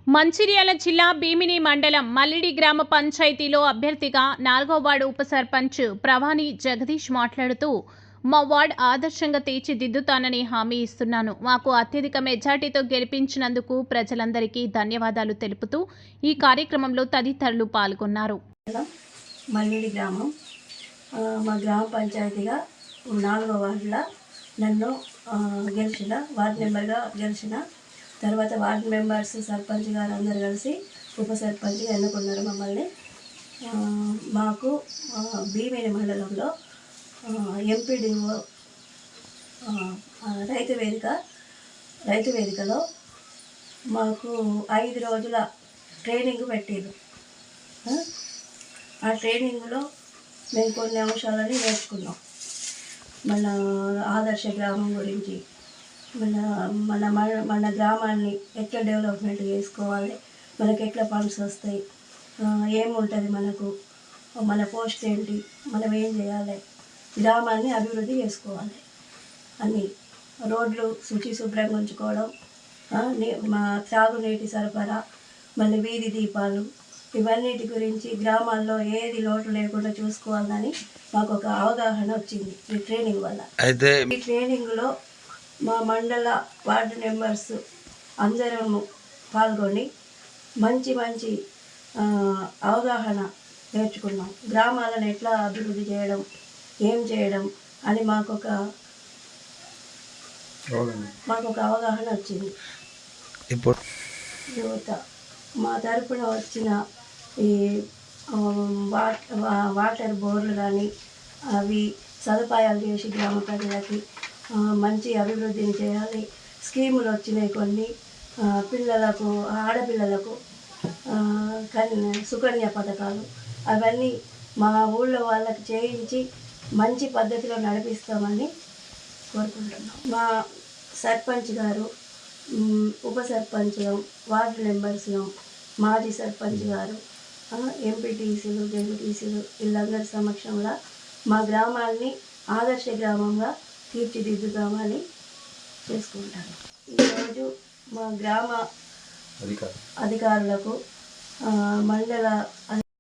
మంచిర్యాల జిల్లా భీమిని మండలం మల్లిడి గ్రామ పంచాయతీలో అభ్యర్థిగా 4వ వార్డు ఉప సర్పంచ్ ప్రవాణి జగదీష్ మాట్లాడుతూ మా వార్డ్ ఆదర్శంగా తీర్చిదిద్దుతానని హామీ ఇస్తున్నాను. మాకు అత్యధిక మెజార్టీతో గెలిపించినందుకు ప్రజలందరికీ ధన్యవాదాలు తెలుపుతూ ఈ కార్యక్రమంలో తదితరులు పాల్గొన్నారు. మల్లిడి గ్రామం మా గ్రామ పంచాయతీగా 4వ వార్డులో నన్ను గెలిచిన వార్డు మెంబర్గా గెలిచిన తర్వాత వార్డు మెంబర్స్ సర్పంచ్ గారు అందరు కలిసి ఉప సర్పంచ్గా ఎన్నుకున్నారు మమ్మల్ని. మాకు భీమిని మండలంలో ఎంపీడీఓ రైతు వేదికలో మాకు 5 రోజుల ట్రైనింగ్ పెట్టారు. ఆ ట్రైనింగ్లో మేము కొన్ని అంశాలని నేర్చుకున్నాం. మన ఆదర్శ గ్రామం గురించి, మన గ్రామాన్ని ఎట్లా డెవలప్మెంట్ చేసుకోవాలి, మనకి ఎట్లా ఫండ్స్ వస్తాయి, ఏముంటుంది మనకు, మన పోస్ట్ ఏంటి, మనం ఏం చేయాలి, గ్రామాన్ని అభివృద్ధి చేసుకోవాలి, అన్నీ రోడ్లు శుభ్రంగా ఉంచుకోవడం, మా త్రాగునీటి సరఫరా, మళ్ళీ వీధి దీపాలు, ఇవన్నిటి గురించి గ్రామాల్లో ఏది లోటు లేకుండా చూసుకోవాలని మాకు ఒక అవగాహన వచ్చింది ఈ ట్రైనింగ్ వల్ల. అయితే ఈ ట్రైనింగ్లో మా మండల వార్డు మెంబర్స్ అందరము పాల్గొని మంచి అవగాహన నేర్చుకున్నాం. గ్రామాలను ఎట్లా అభివృద్ధి చేయడం, ఏం చేయడం అని మాకు ఒక అవగాహన వచ్చింది. ఇప్పుడు యువత మా తరపున వచ్చిన ఈ వాటర్ బోర్లు కానీ అవి సదుపాయాలు చేసి గ్రామ ప్రజలకి మంచి అభివృద్ధిని చేయాలి. స్కీములు వచ్చినాయి కొన్ని పిల్లలకు, ఆడపిల్లలకు సుకన్య పథకాలు, అవన్నీ మా ఊళ్ళో వాళ్ళకి చేయించి మంచి పద్ధతిలో నడిపిస్తామని కోరుకుంటున్నాం. మా సర్పంచ్ గారు, ఉప సర్పంచ్లు, వార్డు మెంబర్స్ను, మాజీ సర్పంచ్ గారు, ఎంపీటీసీలు, జెడ్పీటీసీలు వీళ్ళందరి సమక్షంలో మా గ్రామాన్ని ఆదర్శ గ్రామంగా తీర్చిదిద్దుతామని చేసుకుంటాను. ఈరోజు మా గ్రామ అధికారులకు, మండల